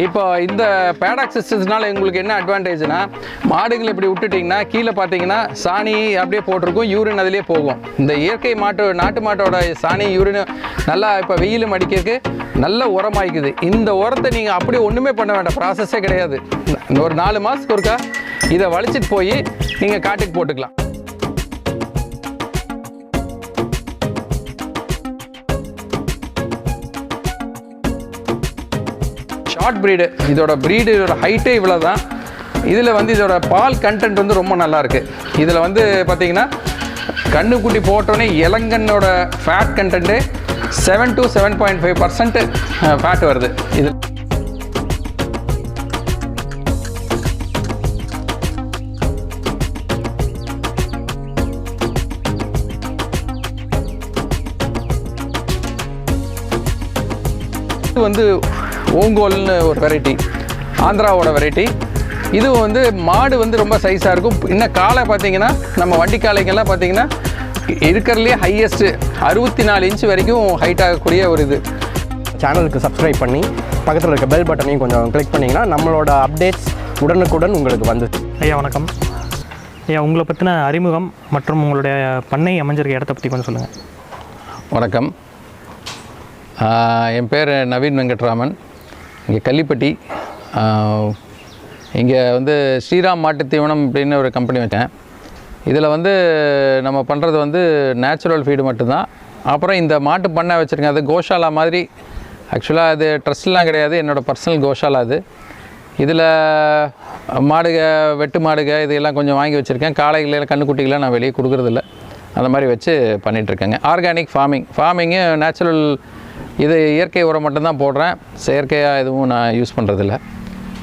இப்போ இந்த பேடாக் சிஸ்டம்ஸ்னால உங்களுக்கு என்ன அட்வான்டேஜ்னா, மாடுகள் இப்படி விட்டுட்டிங்கன்னா கீழே பார்த்தீங்கன்னா சாணி அப்படியே போட்டிருக்கும், யூரின் அதிலே போகும். இந்த இயற்கை நாட்டு மாட்டோட சாணி யூரின் நல்லா இப்போ வெயிலும் அடிக்கிறதுக்கு நல்ல உரமாயிக்குது. இந்த உரத்தை நீங்கள் அப்படியே ஒன்றுமே பண்ண வேண்டாம், ப்ராசஸே கிடையாது. ஒரு 4 மாதத்துக்கு ஒருக்கா இதை வலிச்சிட்டு போய் நீங்கள் காட்டுக்கு போட்டுக்கலாம். ஷார்ட் ப்ரீடு, இதோட ஹைட்டே இவ்வளோ தான். இதில் வந்து இதோட பால் கண்டென்ட் வந்து ரொம்ப நல்லாயிருக்கு. இதில் வந்து பார்த்திங்கன்னா கண்ணுக்குட்டி போட்டோன்னே இளங்கண்ணோட ஃபேட் கண்டென்ட்டு 7 to 7.5% ஃபேட் வருது. இது வந்து ஓங்கோல்னு ஒரு வெரைட்டி, ஆந்திராவோட வெரைட்டி. இது வந்து மாடு வந்து ரொம்ப சைஸாக இருக்கும். இன்னும் காலை பார்த்தீங்கன்னா நம்ம வண்டி காலைங்கெல்லாம் பார்த்தீங்கன்னா இருக்கிறதுலே ஹையஸ்ட்டு 64 இன்ச் வரைக்கும் ஹைட் ஆகக்கூடிய ஒரு இது. சேனலுக்கு சப்ஸ்கிரைப் பண்ணி பக்கத்தில் இருக்க பெல் பட்டனையும் கொஞ்சம் கிளிக் பண்ணிங்கன்னா நம்மளோட அப்டேட்ஸ் உடனுக்குடன் உங்களுக்கு வந்து. ஐயா வணக்கம். ஐயா உங்களை பற்றின அறிமுகம் மற்றும் உங்களுடைய பண்ணை அமைஞ்சிருக்க இடத்த பற்றி கொஞ்சம் சொல்லுங்கள். வணக்கம், என் பேர் நவீன் வெங்கட்ராமன். இங்கே கல்லிப்பட்டி, இங்கே வந்து ஸ்ரீராம் மாட்டு தீவனம் அப்படின்னு ஒரு கம்பெனி வச்சேன். இதில் வந்து நம்ம பண்ணுறது வந்து நேச்சுரல் ஃபீடு மட்டும்தான். அப்புறம் இந்த மாட்டு பண்ணை வச்சுருக்கேன், அது கோஷாலா மாதிரி. ஆக்சுவலாக அது ட்ரஸ்ட்லாம் கிடையாது, என்னோடய பர்சனல் கோஷாலா அது. இதில் மாடுக, வெட்டு மாடுக இதையெல்லாம் கொஞ்சம் வாங்கி வச்சுருக்கேன். காளைகளெல்லாம் கண்ணுக்குட்டிகளாம் நான் வெளியே கொடுக்குறதில்ல, அந்த மாதிரி வச்சு பண்ணிகிட்ருக்கேங்க. ஆர்கானிக் ஃபார்மிங்கு நேச்சுரல், இது இயற்கை உரம் மட்டும்தான் போடுறேன், செயற்கையாக எதுவும் நான் யூஸ் பண்ணுறதில்ல.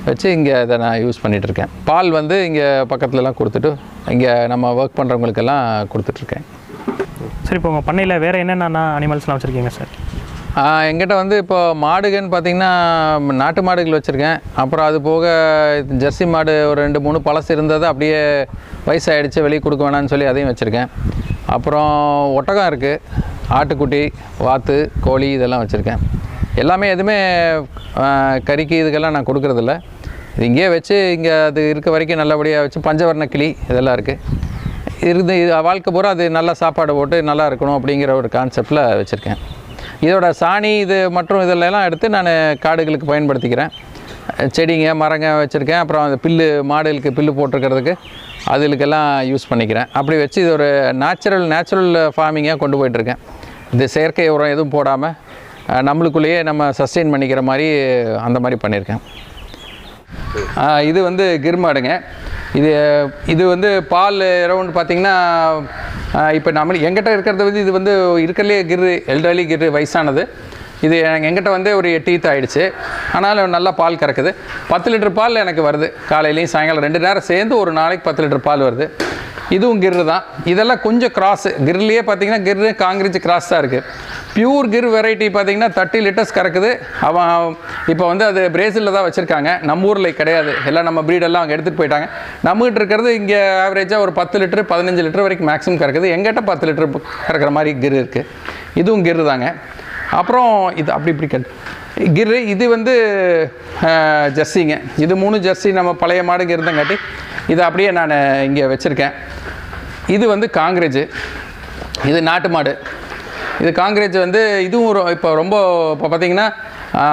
வச்சு இங்கே இதை நான் யூஸ் பண்ணிகிட்ருக்கேன். பால் வந்து இங்கே பக்கத்துலலாம் கொடுத்துட்டு இங்கே நம்ம ஒர்க் பண்ணுறவங்களுக்கெல்லாம் கொடுத்துட்ருக்கேன். சரி, இப்போ உங்கள் பண்ணையில் வேறு என்னென்ன அனிமல்ஸ்லாம் வச்சுருக்கீங்க சார்? எங்கிட்ட வந்து இப்போ மாடுகன்னு பார்த்திங்கன்னா நாட்டு மாடுகள் வச்சுருக்கேன். அப்புறம் அது போக ஜெர்சி மாடு ஒரு 2-3 பழசு இருந்தது, அப்படியே வயசாகிடுச்சு வெளியே கொடுக்க வேணான்னு சொல்லி அதையும் வச்சுருக்கேன். அப்புறம் ஒட்டகம் இருக்குது, ஆட்டுக்குட்டி, வாத்து, கோழி இதெல்லாம் வச்சுருக்கேன். எல்லாமே எதுவுமே கறிக்கு இதுக்கெல்லாம் நான் கொடுக்குறதில்ல. இது இங்கேயே வச்சு இங்கே அது இருக்க வரைக்கும் நல்லபடியாக வச்சு பஞ்சவர்ண கிளி இதெல்லாம் இருக்குது இது வாழ்க்கை பூரா அது நல்லா சாப்பாடு போட்டு நல்லா இருக்கணும் அப்படிங்கிற ஒரு கான்செப்டில் வச்சுருக்கேன். இதோட சாணி இது மற்றும் இதெல்லாம் எடுத்து நான் காடுகளுக்கு பயன்படுத்திக்கிறேன். செடிங்க, மரங்க வச்சுருக்கேன். அப்புறம் அந்த மாடுகளுக்கு புல்லு போட்டிருக்கிறதுக்கு அதுகளுக்கெல்லாம் யூஸ் பண்ணிக்கிறேன். அப்படி வச்சு இது ஒரு நேச்சுரல் ஃபார்மிங்காக கொண்டு போயிட்டுருக்கேன். இது செயற்கை உரம் எதுவும் போடாமல் நம்மளுக்குள்ளேயே நம்ம சஸ்டெயின் பண்ணிக்கிற மாதிரி அந்த மாதிரி பண்ணியிருக்கேன். இது வந்து கிர் மாடுங்க. இது வந்து பால் அரௌண்ட் பார்த்திங்கன்னா இப்போ எங்கிட்ட இருக்கிறது வந்து இது வந்து இருக்கிறதுலே எல்டர்லி கிர் வயசானது. இது எங்கிட்ட வந்து ஒரு 8 ஈத்து ஆகிடுச்சு. ஆனாலும் நல்லா பால் கறக்குது. 10 லிட்டர் பால் எனக்கு வருது. காலையிலையும் சாயங்காலம் 2 நேரம் சேர்ந்து ஒரு நாளைக்கு 10 லிட்டர் பால் வருது. இதுவும் கிர்ரு தான். இதெல்லாம் கொஞ்சம் கிராஸு. கிர்லேயே பார்த்தீங்கன்னா கிர்ரு காங்கிரீஜ் கிராஸ் தான் இருக்குது. பியூர் கிர் வெரைட்டி பார்த்திங்கன்னா 30 லிட்டர்ஸ் கறக்குது. அவன் இப்போ வந்து அது பிரேசிலில் தான் வச்சுருக்காங்க, நம்ம ஊரில் கிடையாது. எல்லாம் நம்ம ப்ரீடெல்லாம் அவங்க எடுத்துகிட்டு போயிட்டாங்க. நம்மகிட்ட இருக்கிறது இங்கே ஆவரேஜாக ஒரு 10 லிட்டரு 15 லிட்டர் வரைக்கும் மேக்ஸிமம் கறக்குது. எங்கிட்ட 10 லிட்டர் கறக்கிற மாதிரி கிர் இருக்குது. இதுவும் கிர்ரு தாங்க. அப்புறம் இது இப்படி கிர்ரு, இது வந்து ஜெர்சிங்க. இது 3 ஜெர்சி நம்ம பழைய மாடுங்க இருந்தங்காட்டி இதை அப்படியே நான் இங்கே வச்சுருக்கேன். இது வந்து காங்கிரேஜ், இது நாட்டு மாடு. இது காங்கிரேஜ் வந்து இதுவும் இப்போ பார்த்திங்கன்னா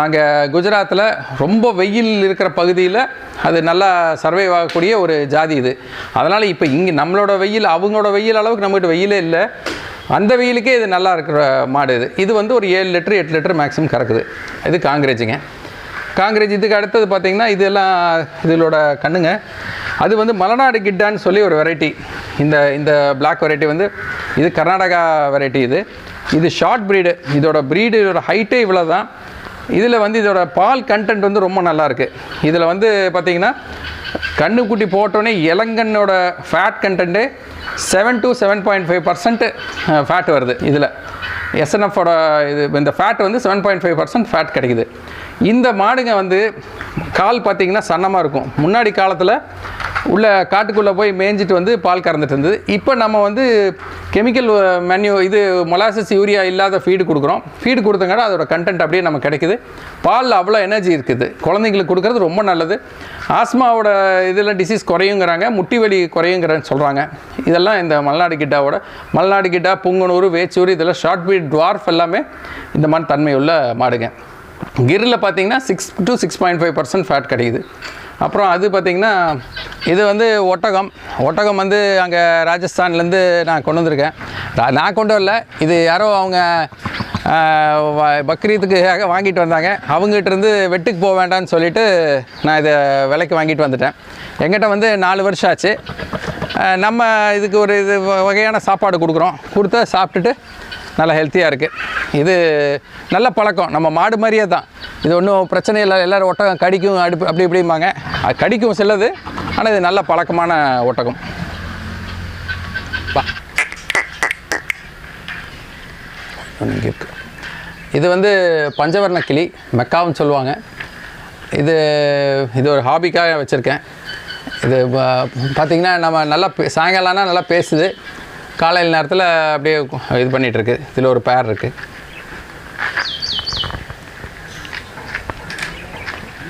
அங்கே குஜராத்தில் ரொம்ப வெயில் இருக்கிற பகுதியில் அது நல்லா சர்வைவ் ஆகக்கூடிய ஒரு ஜாதி இது. அதனால் இப்போ இங்கே நம்மளோட வெயில் அவங்களோட வெயில் அளவுக்கு நம்மகிட்ட வெயிலே இல்லை. அந்த வெயிலுக்கே இது நல்லா இருக்கிற மாடு இது. இது வந்து ஒரு 7 லிட்டர் 8 லிட்டர் மேக்ஸிமம் கறக்குது. இது காங்கிரேஜுங்க. காங்கிரேஜ். இதுக்கு அடுத்தது பார்த்திங்கன்னா இதெல்லாம் இதோட கண்ணுங்க. அது வந்து மலைநாடு கிட்டான்னு சொல்லி ஒரு வெரைட்டி. இந்த பிளாக் வெரைட்டி வந்து இது கர்நாடகா வெரைட்டி. இது ஷார்ட் ப்ரீடு. இதோட ஹைட்டே இவ்வளோ தான். இதில் வந்து இதோட பால் கண்டென்ட் வந்து ரொம்ப நல்லாயிருக்கு. இதில் வந்து பார்த்திங்கன்னா கண்ணுக்குட்டி போட்டோன்னே இளங்கண்ணோட ஃபேட் கண்டென்ட்டு 7 to 7.5% ஃபேட் வருது. இதில் எஸ்என்எஃபோட இந்த ஃபேட் வந்து 7.5% ஃபேட் கிடைக்குது. இந்த மாடுங்க வந்து கால் பார்த்திங்கன்னா சன்னமாக இருக்கும். முன்னாடி காலத்தில் உள்ள காட்டுக்குள்ளே போய் மேய்ஞ்சிட்டு வந்து பால் கறந்துட்டு இருந்தது. இப்போ நம்ம வந்து கெமிக்கல் இது மொலாசஸ் யூரியா இல்லாத ஃபீடு கொடுக்குறோம். ஃபீடு கொடுத்தங்காட அதோட கண்டென்ட் அப்படியே நமக்கு கிடைக்குது. பாலில் அவ்வளோ எனர்ஜி இருக்குது. குழந்தைங்களுக்கு கொடுக்குறது ரொம்ப நல்லது. ஆஸ்மாவோட இதெல்லாம் டிசீஸ் குறையுங்கிறாங்க, முட்டி வலி குறையுங்கிறன்னு சொல்கிறாங்க. இதெல்லாம் இந்த மல்நாடு கிட்டா, புங்கனூர், வேச்சூர் இதெல்லாம் ஷார்ட் பீட் டுவார்ஃப் எல்லாமே இந்த மாதிரி தன்மையுள்ள மாடுங்க. கிரில் பார்த்தீங்கன்னா 6 to 6.5% ஃபேட் கிடைக்குது. அப்புறம் அது பார்த்திங்கன்னா இது வந்து ஒட்டகம் வந்து அங்கே ராஜஸ்தான்லேருந்து நான் கொண்டு வந்திருக்கேன். நான் கொண்டு வரல, இது யாரோ அவங்க பக்ரீத்துக்காக வாங்கிட்டு வந்தாங்க. அவங்ககிட்டருந்து வெட்டுக்கு போக வேண்டாம்னு சொல்லிவிட்டு நான் இதை விலைக்கு வாங்கிட்டு வந்துட்டேன். எங்கிட்ட வந்து 4 வருஷம் ஆச்சு. நம்ம இதுக்கு ஒரு வகையான சாப்பாடு கொடுத்தா சாப்பிட்டுட்டு நல்லா ஹெல்த்தியாக இருக்குது. இது நல்ல பழக்கம், நம்ம மாடு மாதிரியே தான். இது ஒன்றும் பிரச்சனை இல்லை. எல்லோரும் ஒட்டகம் கடிக்கும் அப்படி இப்படிம்பாங்க, அது கடிக்கும் சிலது. ஆனால் இது நல்ல பழக்கமான ஒட்டகம். இங்கே இருக்குது. இது வந்து பஞ்சவர்ண கிளி, மெக்காவுன்னு சொல்லுவாங்க. இது ஒரு ஹாபிக்காக வச்சுருக்கேன். இது பார்த்திங்கன்னா நம்ம நல்லா சாயங்காலம்னா நல்லா பேசுது. காலையில் நேரத்தில் அப்படியே இது பண்ணிகிட்ருக்கு. இதில் ஒரு பேர் இருக்குது.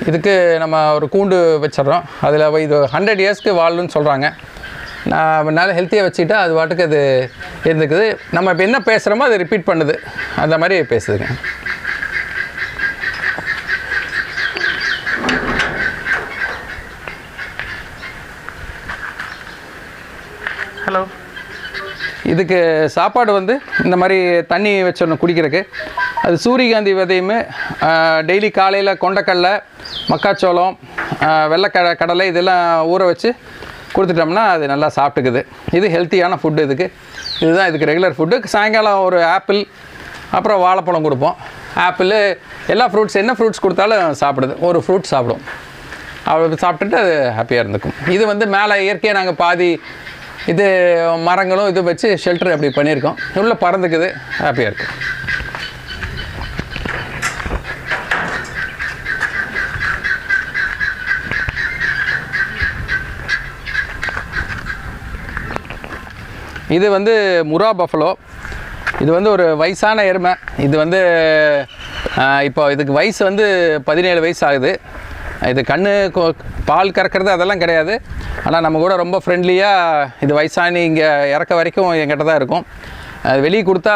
இதுக்கு நம்ம ஒரு கூண்டு வச்சிடறோம். அதில் இது 100 இயர்ஸ்க்கு வாழணும்னு சொல்கிறாங்க. நான் நல்லா ஹெல்த்தியாக வச்சுக்கிட்டா அது பாட்டுக்கு அது இருந்துக்குது. நம்ம இப்போ என்ன பேசுகிறோமோ அதை ரிப்பீட் பண்ணுது, அந்த மாதிரி பேசுதுங்க. ஹலோ. இதுக்கு சாப்பாடு வந்து இந்த மாதிரி தண்ணி வச்சிடணும் குடிக்கிறதுக்கு. அது சூரியகாந்தி விதையுமே டெய்லி காலையில் கொண்டக்கடலை, மக்காச்சோளம், கடலை இதெல்லாம் ஊற வச்சு கொடுத்துட்டோம்னா அது நல்லா சாப்பிட்டுக்குது. இது ஹெல்த்தியான ஃபுட்டு. இதுதான் இதுக்கு ரெகுலர் ஃபுட்டு. சாயங்காலம் ஒரு ஆப்பிள், அப்புறம் வாழைப்பழம் கொடுப்போம். ஆப்பிள் எல்லா ஃப்ரூட்ஸ், என்ன ஃப்ரூட்ஸ் கொடுத்தாலும் சாப்பிடுது. ஒரு ஃப்ரூட் சாப்பிடும். அவ்வளோ சாப்பிட்டுட்டு அது ஹாப்பியாக இருந்துக்கும். இது வந்து மேலே இயற்கையாக நாங்கள் பாதி இது மரங்களும் இது வச்சு ஷெல்டர் அப்படி பண்ணியிருக்கோம். உள்ளே பறந்துக்குது, ஹாப்பியாக இருக்குது. இது வந்து முரா பஃபலோ. இது வந்து ஒரு வயசான எருமை. இது வந்து இப்போ இதுக்கு வயசு வந்து 17 வயசு ஆகுது. இது பால் கறக்கிறது அதெல்லாம் கிடையாது. ஆனால் நம்ம கூட ரொம்ப ஃப்ரெண்ட்லியாக இது வயசானி இங்கே இறக்க வரைக்கும் என்கிட்ட தான் இருக்கும். அது வெளியே கொடுத்தா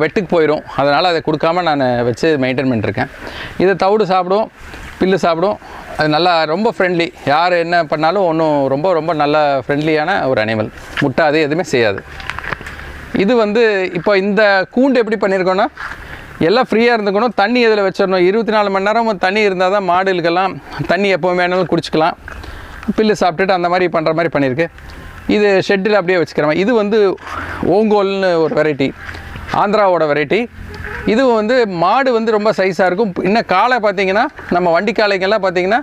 வெட்டுக்கு போயிடும். அதனால் அதை கொடுக்காம நான் வச்சு மெயின்டைன் பண்ணிட்டுருக்கேன். இது தவிடு சாப்பிடும், பில்லு சாப்பிடும். அது நல்லா ரொம்ப ஃப்ரெண்ட்லி. யார் என்ன பண்ணாலும் ஒன்றும் ரொம்ப ரொம்ப நல்ல ஃப்ரெண்ட்லியான ஒரு அனிமல். முட்டாது, எதுவுமே செய்யாது. இது வந்து இப்போ இந்த கூண்டு எப்படி பண்ணியிருக்கோன்னா, எல்லாம் ஃப்ரீயாக இருந்துக்கணும். தண்ணி இதில் வச்சிடணும். 24 மணி நேரம் தண்ணி இருந்தால் தான் மாடுகளுக்கெல்லாம் தண்ணி எப்போ வேணாலும் குடிச்சிக்கலாம். பில்லு சாப்பிட்டுட்டு அந்த மாதிரி பண்ணுற மாதிரி பண்ணியிருக்கு. இது ஷெட்டில் அப்படியே வச்சுக்கிறோம். இது வந்து ஓங்கோல்னு ஒரு வெரைட்டி, ஆந்திராவோட வெரைட்டி. இது வந்து மாடு வந்து ரொம்ப சைஸாக இருக்கும். இன்னும் காலை பார்த்திங்கன்னா, நம்ம வண்டி காளைங்கெல்லாம் பார்த்திங்கன்னா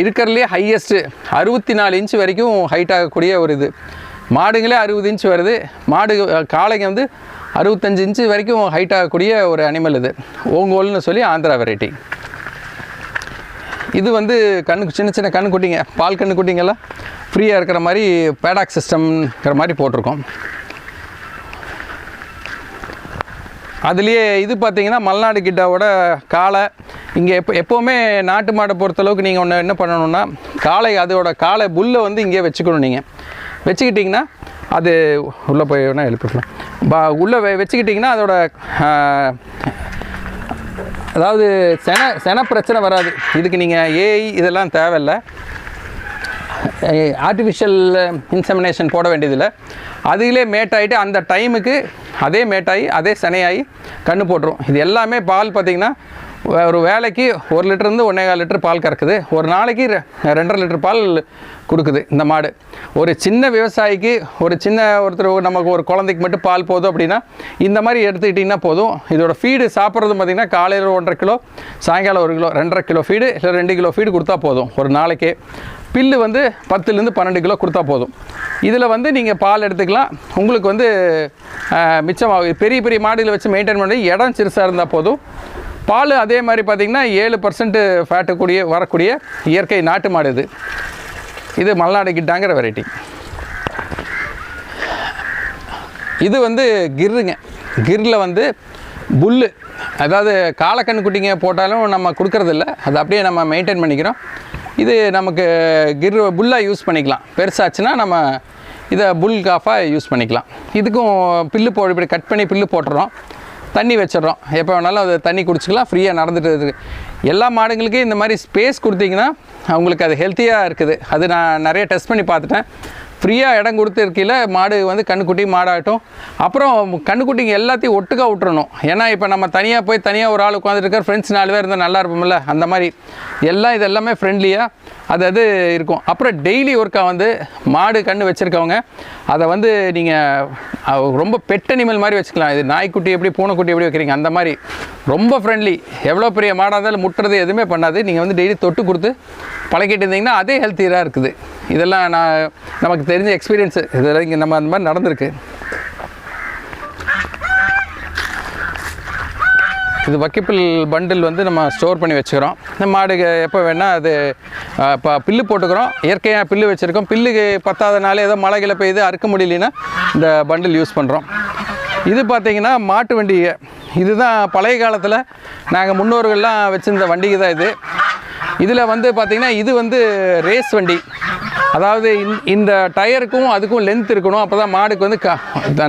இருக்கிறதுலே ஹையஸ்ட்டு 64 இன்ச்சு வரைக்கும் ஹைட் ஆகக்கூடிய ஒரு இது. மாடுங்களே 60 இன்ச்சு வருது. காளைங்க வந்து 65 இன்ச்சு வரைக்கும் ஹைட் ஆகக்கூடிய ஒரு அனிமல் இது. ஓங்கோல்னு சொல்லி ஆந்திரா வெரைட்டி. இது வந்து சின்ன சின்ன கண்ணுக்குட்டிங்க, பால் கண்ணுக்குட்டிங்கெல்லாம் ஃப்ரீயாக இருக்கிற மாதிரி பேடாக் சிஸ்டம்ங்கிற மாதிரி போட்டிருக்கோம். அதுலேயே இது பார்த்திங்கன்னா மல்நாடு கிட்டாவோட காளை. இங்கே எப்போவுமே நாட்டு மாடை பொறுத்தளவுக்கு நீங்கள் ஒன்று என்ன பண்ணணுன்னா, அதோட காளை புல்லை வந்து இங்கே வச்சுக்கணும். நீங்கள் வச்சுக்கிட்டிங்கன்னா அது உள்ளே போய் வேணால் எழுப்பிக்கலாம். உள்ளே வச்சுக்கிட்டிங்கன்னா அதோட அதாவது சென பிரச்சனை வராது. இதுக்கு நீங்கள் ஏஐ இதெல்லாம் தேவையில்லை. ஆர்டிஃபிஷியல் இன்செமினேஷன் போட வேண்டியதில்லை. அதிலே மேட் ஆகிட்டு அந்த டைமுக்கு அதே மேட்டாகி அதே செனையாகி கன்று போட்டுரும். இது எல்லாமே பால் பார்த்திங்கன்னா ஒரு வேலைக்கு 1 லிட்டருந்து 1.25 லிட்டர் பால் கறக்குது. ஒரு நாளைக்கு 2.5 லிட்டர் பால் கொடுக்குது இந்த மாடு. ஒரு சின்ன விவசாயிக்கு, ஒருத்தர் நமக்கு ஒரு குழந்தைக்கு மட்டும் பால் போதும் அப்படின்னா இந்த மாதிரி எடுத்துக்கிட்டிங்கன்னா போதும். இதோட ஃபீடு சாப்பிட்றது பார்த்திங்கன்னா காலையில் 1.5 கிலோ, சாயங்காலம் 1 கிலோ, 2.5 கிலோ ஃபீடு இல்லை 2 கிலோ ஃபீடு கொடுத்தா போதும் ஒரு நாளைக்கே. பில்லு வந்து 10லேருந்து 12 கிலோ கொடுத்தா போதும். இதில் வந்து நீங்கள் பால் எடுத்துக்கலாம். உங்களுக்கு வந்து மிச்சமாகும். பெரிய பெரிய மாடுகளை வச்சு மெயின்டைன் பண்ணி இடம் சிறுசாக இருந்தால் போதும். பால் அதே மாதிரி பார்த்திங்கன்னா 7% ஃபேட்டு வரக்கூடிய இயற்கை நாட்டு மாடு இது. இது மலைநாடு கிட்டாங்கிற வெரைட்டி. இது வந்து கிர்ருங்க. கிரில் வந்து புல்லு, அதாவது காலக்கண்ணுக்குட்டிங்க போட்டாலும் நம்ம கொடுக்கறதில்ல, அது அப்படியே நம்ம மெயின்டைன் பண்ணிக்கிறோம். இது நமக்கு புல்லாக யூஸ் பண்ணிக்கலாம். பெருசாச்சுன்னா நம்ம இதை புல் காஃபாக யூஸ் பண்ணிக்கலாம். இதுக்கும் பில்லு இப்படி கட் பண்ணி பில்லு போட்டுறோம், தண்ணி வச்சிடறோம். எப்போ வேணாலும் அது தண்ணி குடிச்சிக்கலாம், ஃப்ரீயாக நடந்துட்டு இருக்குது. எல்லா மாடுங்களுக்கும் இந்த மாதிரி ஸ்பேஸ் கொடுத்தீங்கன்னா அவங்களுக்கு அது ஹெல்த்தியாக இருக்குது. அது நான் நிறைய டெஸ்ட் பண்ணி பார்த்துட்டேன். ஃப்ரீயாக இடம் கொடுத்து இருக்கையில் மாடு வந்து கண்ணுக்குட்டி மாடாகட்டும். அப்புறம் கண்ணுக்குட்டிங்க எல்லாத்தையும் ஒட்டுக்கா விட்டுறணும். ஏன்னா இப்போ நம்ம தனியாக போய் தனியாக ஒரு ஆள் உட்காந்துட்டு இருக்கார், ஃப்ரெண்ட்ஸ் 4 பேர் இருந்தால் நல்லா இருப்போம்ல, அந்த மாதிரி எல்லாம் இது எல்லாமே ஃப்ரெண்ட்லியாக அது இருக்கும். அப்புறம் டெய்லி ஒர்க்காக வந்து மாடு கன்று வச்சுருக்கவங்க அதை வந்து நீங்கள் ரொம்ப பெட் அனிமல் மாதிரி வச்சுக்கலாம். இது நாய்க்குட்டி எப்படி பூனைக்குட்டி எப்படி வைக்கிறீங்க அந்த மாதிரி ரொம்ப ஃப்ரெண்ட்லி. எவ்வளோ பெரிய மாடாக இருந்தாலும் முட்டுறது எதுவுமே பண்ணாது. நீங்கள் வந்து டெய்லி தொட்டு கொடுத்து பழகிட்டு இருந்தீங்கன்னா அதே ஹெல்த்தியாக இருக்குது. இதெல்லாம் நமக்கு தெரிஞ்ச எக்ஸ்பீரியன்ஸு. இதெல்லாம் இங்கே நம்ம அந்த மாதிரி நடந்திருக்கு. இது வக்கிப்பில் பண்டில் வந்து நம்ம ஸ்டோர் பண்ணி வச்சுக்கிறோம். இந்த மாடுக்கு எப்போ வேணால் அது இப்போ பில்லு போட்டுக்கிறோம். இயற்கையாக பில்லு வச்சுருக்கோம். பில்லுக்கு பத்தாதனால ஏதோ மழைகளை பெய்யுது அறுக்க முடியலன்னா இந்த பண்டில் யூஸ் பண்ணுறோம். இது பார்த்திங்கன்னா மாட்டு வண்டிகை. இதுதான் பழைய காலத்தில் நாங்கள் முன்னோர்கள்லாம் வச்சுருந்த வண்டிகை தான் இது. இதில் வந்து பார்த்திங்கன்னா இது வந்து ரேஸ் வண்டி. அதாவது இந்த டயருக்கும் அதுக்கும் லென்த் இருக்கணும். அப்போ தான் மாடுக்கு வந்து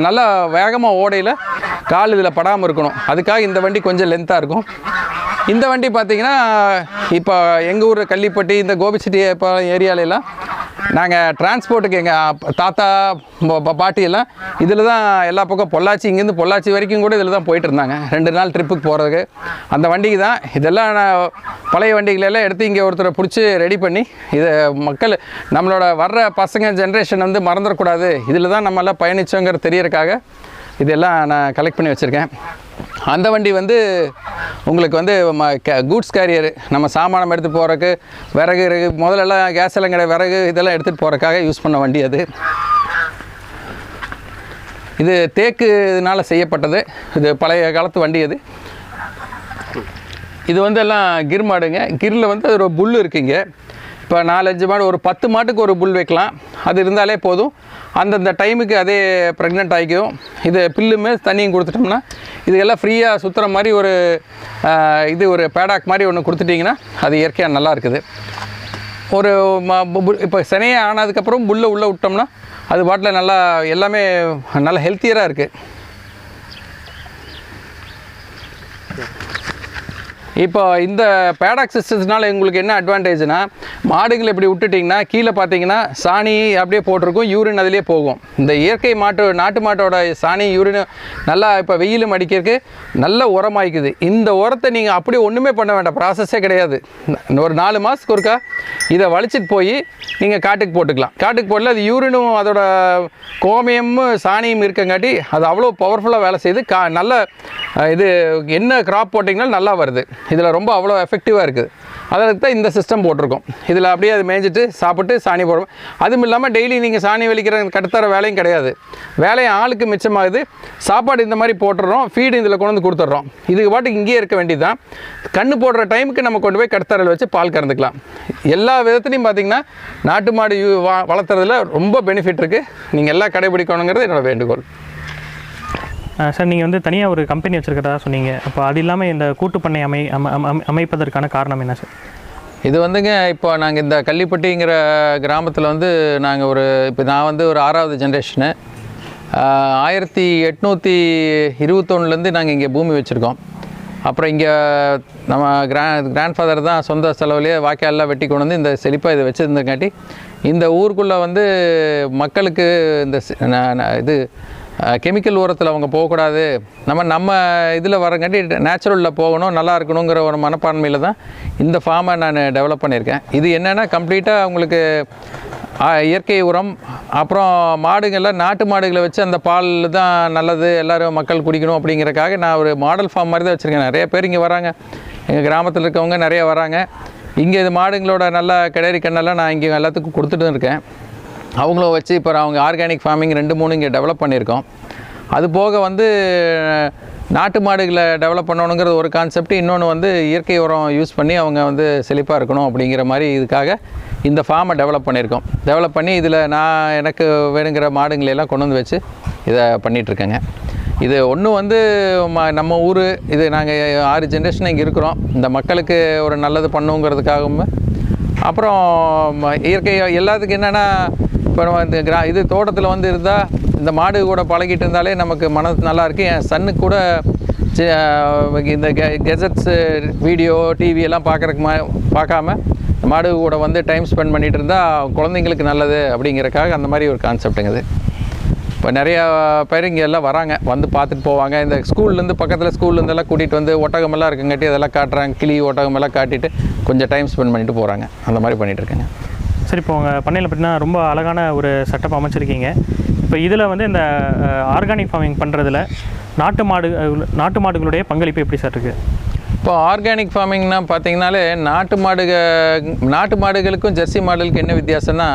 நல்லா வேகமாக ஓடையில் கால் இதில் படாமல் இருக்கணும். அதுக்காக இந்த வண்டி கொஞ்சம் லென்த்தாக இருக்கும். இந்த வண்டி பார்த்திங்கன்னா இப்போ எங்கள் ஊர் கள்ளிப்பட்டி இந்த கோபிச்செட்டி இப்போ ஏரியாலெல்லாம் நாங்கள் டிரான்ஸ்போர்ட்டுக்கு எங்கள் தாத்தா பாட்டியெல்லாம் இதில் தான் எல்லா பக்கம் பொள்ளாச்சி, இங்கேருந்து பொள்ளாச்சி வரைக்கும் கூட இதில் தான் போயிட்டு இருந்தாங்க 2 நாள் ட்ரிப்புக்கு போகிறதுக்கு. அந்த வண்டிக்கு தான் இதெல்லாம் பழைய வண்டிகளெல்லாம் எடுத்து இங்கே ஒருத்தரை பிடிச்சி ரெடி பண்ணி இதை மக்கள் நம்மளோட வர்ற பசங்க ஜென்ரேஷன் வந்து மறந்துடக்கூடாது, இதில் தான் நம்மளாம் பயணித்தோங்கிற தெரியறதுக்காக இதெல்லாம் நான் கலெக்ட் பண்ணி வச்சுருக்கேன். அந்த வண்டி வந்து உங்களுக்கு வந்து கூட்ஸ் கேரியரு, நம்ம சாமானம் எடுத்து போகிறதுக்கு விறகு முதல்லலாம் கேஸ் எல்லாம் கிடையாது, விறகு இதெல்லாம் எடுத்துகிட்டு போகிறதுக்காக யூஸ் பண்ண வண்டி அது. இது தேக்குனால செய்யப்பட்டது. இது பழைய காலத்து வண்டி அது. இது வந்து எல்லாம் கிர் மாடுங்க. கிரில் வந்து ஒரு புல் இருக்குங்க. இப்போ 4-5 மாடு, ஒரு 10 மாட்டுக்கு ஒரு புல் வைக்கலாம். அது இருந்தாலே போதும். அந்தந்த டைமுக்கு அதே ப்ரெக்னென்ட் ஆகிக்கும். இது பில்லுமே தண்ணியும் கொடுத்துட்டோம்னா இதுக்கெல்லாம் ஃப்ரீயாக சுற்றுற மாதிரி ஒரு பேடாக் மாதிரி ஒன்று கொடுத்துட்டிங்கன்னா அது இயற்கையாக நல்லா இருக்குது. ஒரு இப்போ சினையை ஆனதுக்கப்புறம் புல்லை உள்ளே விட்டோம்னா அது பாட்டில் நல்லா எல்லாமே நல்லா ஹெல்த்தியராக இருக்குது. இப்போ இந்த பேடாக் சிஸ்டம்ஸ்னால உங்களுக்கு என்ன அட்வான்டேஜ்னா, மாடுகள் இப்படி விட்டுட்டிங்கன்னா கீழே பார்த்தீங்கன்னா சாணி அப்படியே போட்டிருக்கும், யூரின் அதிலே போகும். இந்த இயற்கை நாட்டு மாட்டோட சாணி யூரின் நல்லா இப்போ வெயிலும் அடிக்கிறதுக்கு நல்ல உரமாய்க்குது. இந்த உரத்தை நீங்கள் அப்படியே ஒன்றுமே பண்ண வேண்டாம், ப்ராசஸே கிடையாது. ஒரு 4 மாதத்துக்கு ஒருக்கா இதை வலிச்சிட்டு போய் நீங்கள் காட்டுக்கு போட்டுக்கலாம். காட்டுக்கு போடல அது யூரினும் அதோட கோமியமும் சாணியும் இருக்கங்காட்டி அது அவ்வளோ பவர்ஃபுல்லாக வேலை செய்யுது. நல்ல இது என்ன கிராப் போட்டிங்கனாலும் நல்லா வருது. இதில் ரொம்ப அவ்வளோ எஃபெக்டிவாக இருக்குது. அதற்கு தான் இந்த சிஸ்டம் போட்டிருக்கோம். இதில் அப்படியே அது மேய்ஞ்சிட்டு சாப்பிட்டு சாணி போடுவோம். அதுவும் இல்லாமல் டெய்லி நீங்கள் சாணி வலிக்கிற கட்டுத்தர வேலையும் கிடையாது. வேலையும் ஆளுக்கு மிச்சமாகுது. சாப்பாடு இந்த மாதிரி போட்டுடுறோம், ஃபீடு இதில் கொண்டு வந்து கொடுத்துட்றோம். இதுக்கு பாட்டுக்கு இங்கேயே இருக்க வேண்டியது தான். கன்று போடுற டைமுக்கு நம்ம கொண்டு போய் கட்டுத்தரையில் வச்சு பால் கறந்துக்கலாம். எல்லா விதத்துலையும் பார்த்திங்கன்னா நாட்டு மாடு வளர்த்துறதுல ரொம்ப பெனிஃபிட் இருக்குது. நீங்கள் எல்லாம் கடைபிடிக்கணுங்கிறது என்னோடய வேண்டுகோள். சார், நீங்கள் வந்து தனியாக ஒரு கம்பெனி வச்சுருக்கிறதா சொன்னீங்க. அப்போ அது இல்லாமல் இந்த கூட்டுப்பண்ணை அமைப்பதற்கான காரணம் என்ன சார்? இது வந்துங்க, இப்போ நாங்கள் இந்த கள்ளிப்பட்டிங்கிற கிராமத்தில் வந்து நாங்கள் இப்போ நான் வந்து ஒரு 6வது ஜென்ரேஷனு. 1821 நாங்கள் இங்கே பூமி வச்சுருக்கோம். அப்புறம் இங்கே நம்ம கிராண்ட் ஃபாதர் தான் சொந்த செலவுலேயே வாய்க்காலெலாம் வெட்டி கொண்டு வந்து இந்த செழிப்பாக இதை வச்சுருந்தங்காட்டி இந்த ஊருக்குள்ளே வந்து மக்களுக்கு இந்த கெமிக்கல் உரத்தில் அவங்க போகக்கூடாது, நம்ம இதில் வரங்காட்டி நேச்சுரலில் போகணும், நல்லா இருக்கணுங்கிற ஒரு மனப்பான்மையில் தான் இந்த ஃபார்மை நான் டெவலப் பண்ணியிருக்கேன். இது என்னென்னா கம்ப்ளீட்டாக உங்களுக்கு இயற்கை உரம், அப்புறம் மாடுகளில் நாட்டு மாடுகளை வச்சு அந்த பால் தான் நல்லது, எல்லோரும் மக்கள் குடிக்கணும் அப்படிங்கிறக்காக நான் ஒரு மாடல் ஃபார்ம் மாதிரி தான் வச்சுருக்கேன். நிறைய பேர் இங்கே வராங்க, எங்கள் கிராமத்தில் இருக்கவங்க நிறைய வராங்க. இங்கே இது மாடுங்களோட நல்ல கிடரி கண்ணெல்லாம் நான் இங்கே எல்லாத்துக்கும் கொடுத்துட்டு இருக்கேன். அவங்களும் வச்சு இப்போ அவங்க ஆர்கானிக் ஃபார்மிங் 2-3 இங்கே டெவலப் பண்ணியிருக்கோம். அது போக வந்து நாட்டு மாடுகளை டெவலப் பண்ணணுங்கிறது ஒரு கான்செப்ட். இன்னொன்று வந்து இயற்கை உரம் யூஸ் பண்ணி அவங்க வந்து செழிப்பாக இருக்கணும் அப்படிங்கிற மாதிரி இதுக்காக இந்த ஃபார்மை டெவலப் பண்ணியிருக்கோம். டெவலப் பண்ணி இதில் நான் எனக்கு வேணுங்கிற மாடுங்களையெல்லாம் கொண்டு வந்து வச்சு இதை பண்ணிகிட்ருக்கேங்க. இது ஒன்று வந்து நம்ம ஊர், இது நாங்கள் 6 ஜென்ரேஷன் இங்கே இருக்கிறோம். இந்த மக்களுக்கு ஒரு நல்லது பண்ணுங்கிறதுக்காகவும், அப்புறம் இயற்கை எல்லாத்துக்கும் என்னென்னா, இப்போ நம்ம இந்த இது தோட்டத்தில் வந்து இருந்தால் இந்த மாடு கூட பழகிட்டு இருந்தாலே நமக்கு மனசு நல்லாயிருக்கு. என் சன்னுக்கு கூட இந்த கெஜெட்ஸு, வீடியோ, டிவி எல்லாம் பார்க்காம மாடு கூட வந்து டைம் ஸ்பெண்ட் பண்ணிகிட்டு இருந்தால் குழந்தைங்களுக்கு நல்லது அப்படிங்கிறக்காக அந்த மாதிரி ஒரு கான்செப்ட்டுங்க இது. இப்போ நிறையா பேர் இங்கே எல்லாம் வராங்க, வந்து பார்த்துட்டு போவாங்க. இந்த ஸ்கூல்லேருந்து பக்கத்தில் ஸ்கூல்லேருந்தெல்லாம் கூட்டிகிட்டு வந்து ஒட்டகமெல்லாம் இருக்குங்காட்டி அதெல்லாம் காட்டுறாங்க. கிளி ஒட்டகமெல்லாம் காட்டிட்டு கொஞ்சம் டைம் ஸ்பெண்ட் பண்ணிட்டு போகிறாங்க. அந்த மாதிரி பண்ணிகிட்ருக்கேங்க. சரி, இப்போ உங்கள் பண்ணையில் பார்த்தீங்கன்னா ரொம்ப அழகான ஒரு செட்டப் அமைச்சிருக்கீங்க. இப்போ இதில் வந்து இந்த ஆர்கானிக் ஃபார்மிங் பண்ணுறதுல நாட்டு மாடுகளுடைய பங்களிப்பு எப்படி சார் இருக்குது? இப்போ ஆர்கானிக் ஃபார்மிங்னா பார்த்தீங்கனாலே நாட்டு மாடுகளுக்கும் ஜெர்சி மாடுகளுக்கும் என்ன வித்தியாசம்னா,